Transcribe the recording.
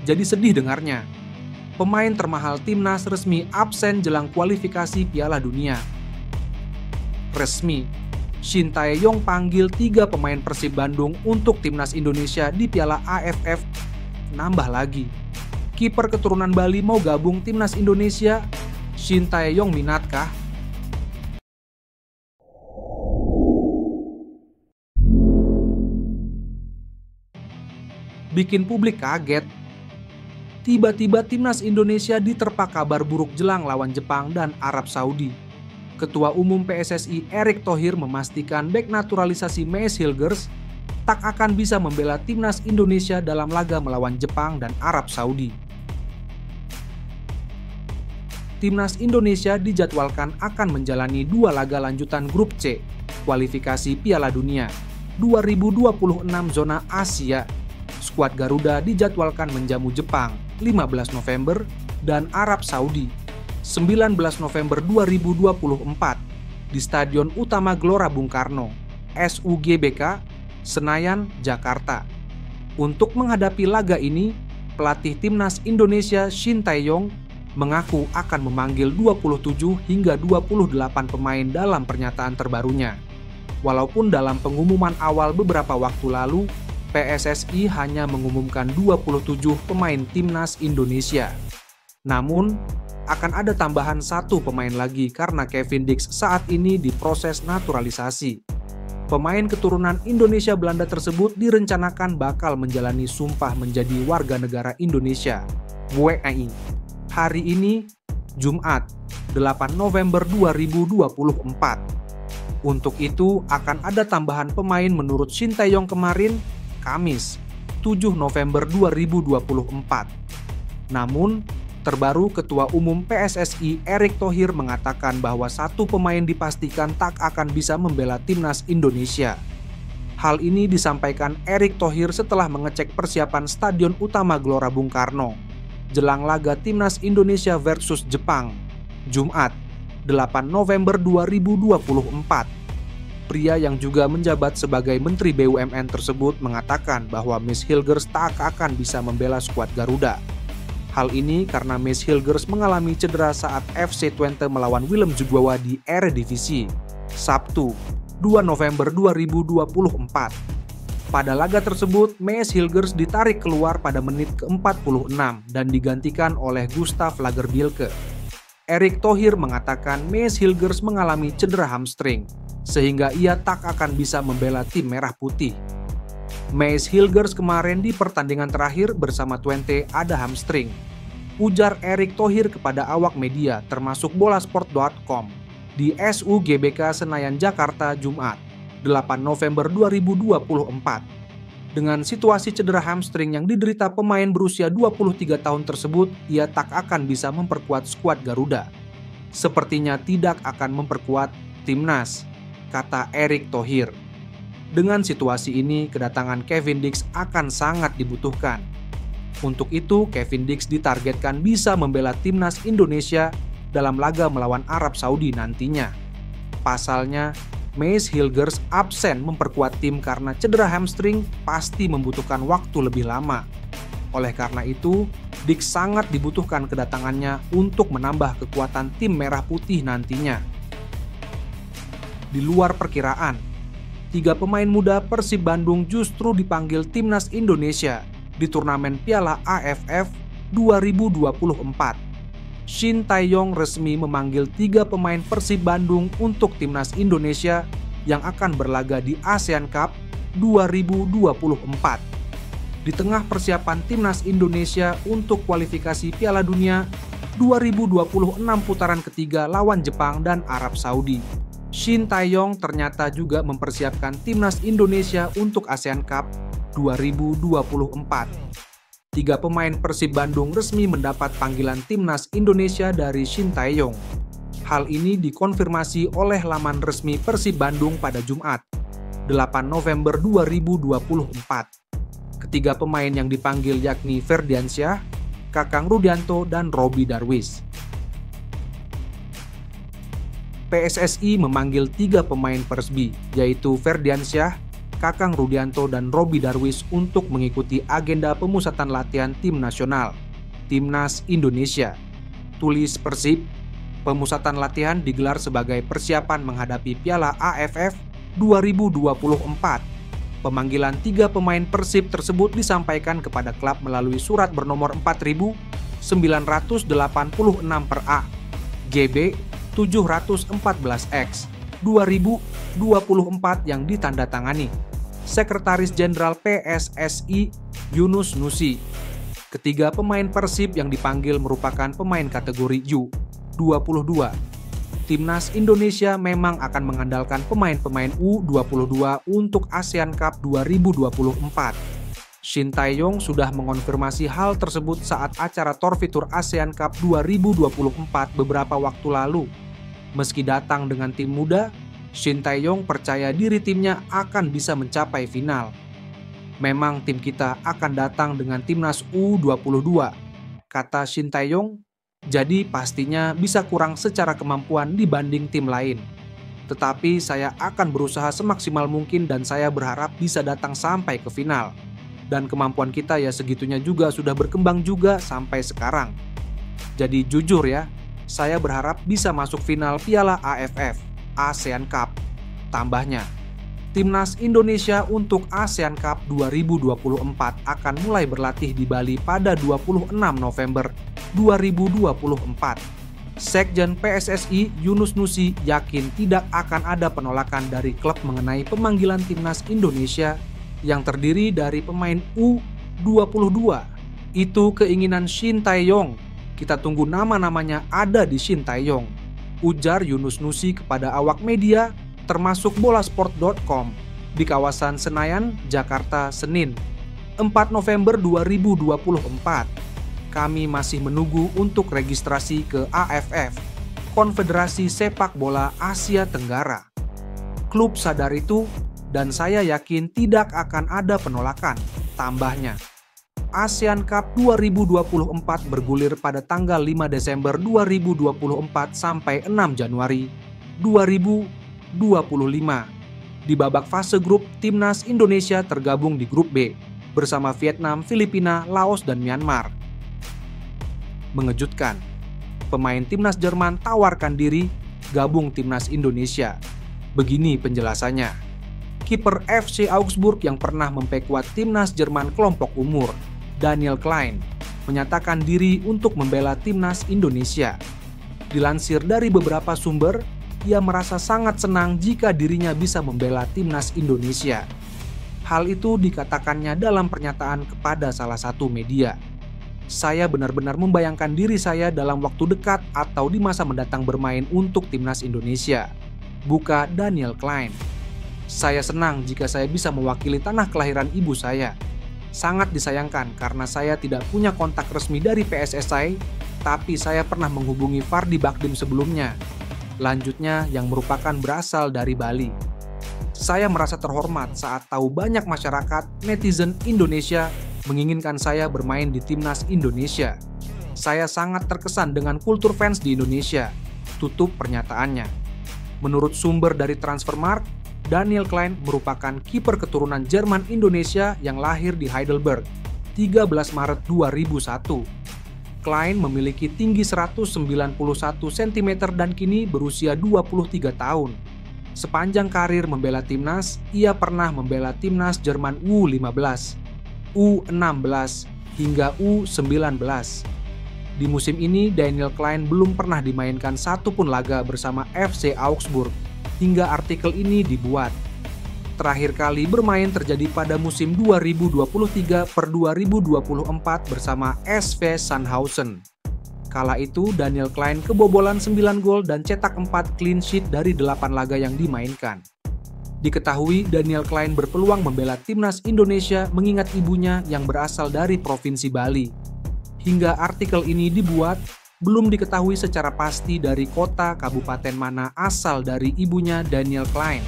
Jadi sedih dengarnya. Pemain termahal timnas resmi absen jelang kualifikasi Piala Dunia. Resmi, Shin Tae-yong panggil 3 pemain Persib Bandung untuk timnas Indonesia di Piala AFF. Nambah lagi, kiper keturunan Bali mau gabung timnas Indonesia. Shin Tae-yong minatkah? Bikin publik kaget. Tiba-tiba timnas Indonesia diterpa kabar buruk jelang lawan Jepang dan Arab Saudi. Ketua Umum PSSI Erick Thohir memastikan bek naturalisasi Mees Hilgers tak akan bisa membela timnas Indonesia dalam laga melawan Jepang dan Arab Saudi. Timnas Indonesia dijadwalkan akan menjalani 2 laga lanjutan grup C, kualifikasi Piala Dunia 2026 zona Asia. Skuad Garuda dijadwalkan menjamu Jepang 15 November dan Arab Saudi 19 November 2024 di Stadion Utama Gelora Bung Karno, SUGBK, Senayan, Jakarta. Untuk menghadapi laga ini, pelatih timnas Indonesia Shin Tae-yong mengaku akan memanggil 27 hingga 28 pemain dalam pernyataan terbarunya. Walaupun dalam pengumuman awal beberapa waktu lalu, PSSI hanya mengumumkan 27 pemain timnas Indonesia. Namun, akan ada tambahan 1 pemain lagi karena Kevin Dix saat ini diproses naturalisasi. Pemain keturunan Indonesia Belanda tersebut direncanakan bakal menjalani sumpah menjadi warga negara Indonesia, WNI. Hari ini, Jumat, 8 November 2024. Untuk itu, akan ada tambahan pemain menurut Shin Tae-yong kemarin, Kamis, 7 November 2024. Namun, terbaru Ketua Umum PSSI Erick Thohir mengatakan bahwa 1 pemain dipastikan tak akan bisa membela timnas Indonesia. Hal ini disampaikan Erick Thohir setelah mengecek persiapan Stadion Utama Gelora Bung Karno jelang laga timnas Indonesia versus Jepang, Jumat, 8 November 2024. Pria yang juga menjabat sebagai Menteri BUMN tersebut mengatakan bahwa Mees Hilgers tak akan bisa membela skuad Garuda. Hal ini karena Mees Hilgers mengalami cedera saat FC Twente melawan Willem Jugowa di Eredivisie, Sabtu, 2 November 2024. Pada laga tersebut, Mees Hilgers ditarik keluar pada menit ke-46 dan digantikan oleh Gustav Lagerbielke. Erick Thohir mengatakan Mees Hilgers mengalami cedera hamstring, sehingga ia tak akan bisa membela tim merah putih. Mees Hilgers kemarin di pertandingan terakhir bersama Twente ada hamstring, ujar Erick Thohir kepada awak media termasuk bolasport.com di SUGBK Senayan, Jakarta, Jumat, 8 November 2024. Dengan situasi cedera hamstring yang diderita pemain berusia 23 tahun tersebut, ia tak akan bisa memperkuat skuad Garuda. Sepertinya tidak akan memperkuat timnas, kata Erick Thohir. Dengan situasi ini, kedatangan Kevin Dix akan sangat dibutuhkan. Untuk itu, Kevin Dix ditargetkan bisa membela timnas Indonesia dalam laga melawan Arab Saudi nantinya. Pasalnya, Mees Hilgers absen memperkuat tim karena cedera hamstring pasti membutuhkan waktu lebih lama. Oleh karena itu, Dix sangat dibutuhkan kedatangannya untuk menambah kekuatan tim merah putih nantinya. Di luar perkiraan, 3 pemain muda Persib Bandung justru dipanggil timnas Indonesia di turnamen Piala AFF 2024. Shin Tae-yong resmi memanggil 3 pemain Persib Bandung untuk timnas Indonesia yang akan berlaga di ASEAN Cup 2024. Di tengah persiapan timnas Indonesia untuk kualifikasi Piala Dunia 2026 putaran ketiga lawan Jepang dan Arab Saudi, Shin Tae-yong ternyata juga mempersiapkan timnas Indonesia untuk ASEAN Cup 2024. 3 pemain Persib Bandung resmi mendapat panggilan timnas Indonesia dari Shin Tae-yong. Hal ini dikonfirmasi oleh laman resmi Persib Bandung pada Jumat, 8 November 2024. Ketiga pemain yang dipanggil yakni Ferdiansyah, Kakang Rudianto, dan Robby Darwish. PSSI memanggil 3 pemain Persbi, yaitu Ferdiansyah, Kakang Rudianto dan Robby Darwis untuk mengikuti agenda pemusatan latihan tim nasional, Timnas Indonesia. Tulis Persib, pemusatan latihan digelar sebagai persiapan menghadapi Piala AFF 2024. Pemanggilan 3 pemain Persib tersebut disampaikan kepada klub melalui surat bernomor 4986 per A, GB 714X 2024 yang ditandatangani Sekretaris Jenderal PSSI Yunus Nusi. Ketiga pemain Persib yang dipanggil merupakan pemain kategori U22. Timnas Indonesia memang akan mengandalkan pemain-pemain U22 untuk ASEAN Cup 2024. Shin Tae-yong sudah mengonfirmasi hal tersebut saat acara Torfitur ASEAN Cup 2024 beberapa waktu lalu. Meski datang dengan tim muda, Shin Tae-yong percaya diri timnya akan bisa mencapai final. Memang tim kita akan datang dengan timnas U22, kata Shin Tae-yong, jadi pastinya bisa kurang secara kemampuan dibanding tim lain. Tetapi saya akan berusaha semaksimal mungkin dan saya berharap bisa datang sampai ke final. Dan kemampuan kita ya segitunya juga sudah berkembang juga sampai sekarang. Jadi jujur ya, saya berharap bisa masuk final Piala AFF ASEAN Cup. Tambahnya, Timnas Indonesia untuk ASEAN Cup 2024 akan mulai berlatih di Bali pada 26 November 2024. Sekjen PSSI Yunus Nusi yakin tidak akan ada penolakan dari klub mengenai pemanggilan Timnas Indonesia yang terdiri dari pemain U22. Itu keinginan Shin Tae-yong. Kita tunggu nama-namanya ada di Shin Tae-yong, ujar Yunus Nusi kepada awak media termasuk bolasport.com di kawasan Senayan, Jakarta, Senin, 4 November 2024. Kami masih menunggu untuk registrasi ke AFF, Konfederasi Sepak Bola Asia Tenggara. Klub sadar itu dan saya yakin tidak akan ada penolakan, tambahnya. ASEAN Cup 2024 bergulir pada tanggal 5 Desember 2024 sampai 6 Januari 2025. Di babak fase grup, Timnas Indonesia tergabung di grup B bersama Vietnam, Filipina, Laos, dan Myanmar. Mengejutkan, pemain Timnas Jerman tawarkan diri gabung Timnas Indonesia. Begini penjelasannya. Kiper FC Augsburg yang pernah memperkuat Timnas Jerman kelompok umur, Daniel Klein, menyatakan diri untuk membela Timnas Indonesia. Dilansir dari beberapa sumber, ia merasa sangat senang jika dirinya bisa membela Timnas Indonesia. Hal itu dikatakannya dalam pernyataan kepada salah satu media. Saya benar-benar membayangkan diri saya dalam waktu dekat atau di masa mendatang bermain untuk Timnas Indonesia, buka Daniel Klein. Saya senang jika saya bisa mewakili tanah kelahiran ibu saya. Sangat disayangkan karena saya tidak punya kontak resmi dari PSSI, tapi saya pernah menghubungi Fardi Bakdim sebelumnya. Lanjutnya yang merupakan berasal dari Bali. Saya merasa terhormat saat tahu banyak masyarakat netizen Indonesia menginginkan saya bermain di Timnas Indonesia. Saya sangat terkesan dengan kultur fans di Indonesia, tutup pernyataannya. Menurut sumber dari Transfermarkt, Daniel Klein merupakan kiper keturunan Jerman Indonesia yang lahir di Heidelberg, 13 Maret 2001. Klein memiliki tinggi 191 cm dan kini berusia 23 tahun. Sepanjang karir membela timnas, ia pernah membela timnas Jerman U15, U16, hingga U19. Di musim ini, Daniel Klein belum pernah dimainkan satupun laga bersama FC Augsburg hingga artikel ini dibuat. Terakhir kali bermain terjadi pada musim 2023/2024 bersama SV Sandhausen. Kala itu Daniel Klein kebobolan 9 gol dan cetak 4 clean sheet dari 8 laga yang dimainkan. Diketahui Daniel Klein berpeluang membela Timnas Indonesia mengingat ibunya yang berasal dari Provinsi Bali. Hingga artikel ini dibuat, belum diketahui secara pasti dari kota kabupaten mana asal dari ibunya Daniel Klein.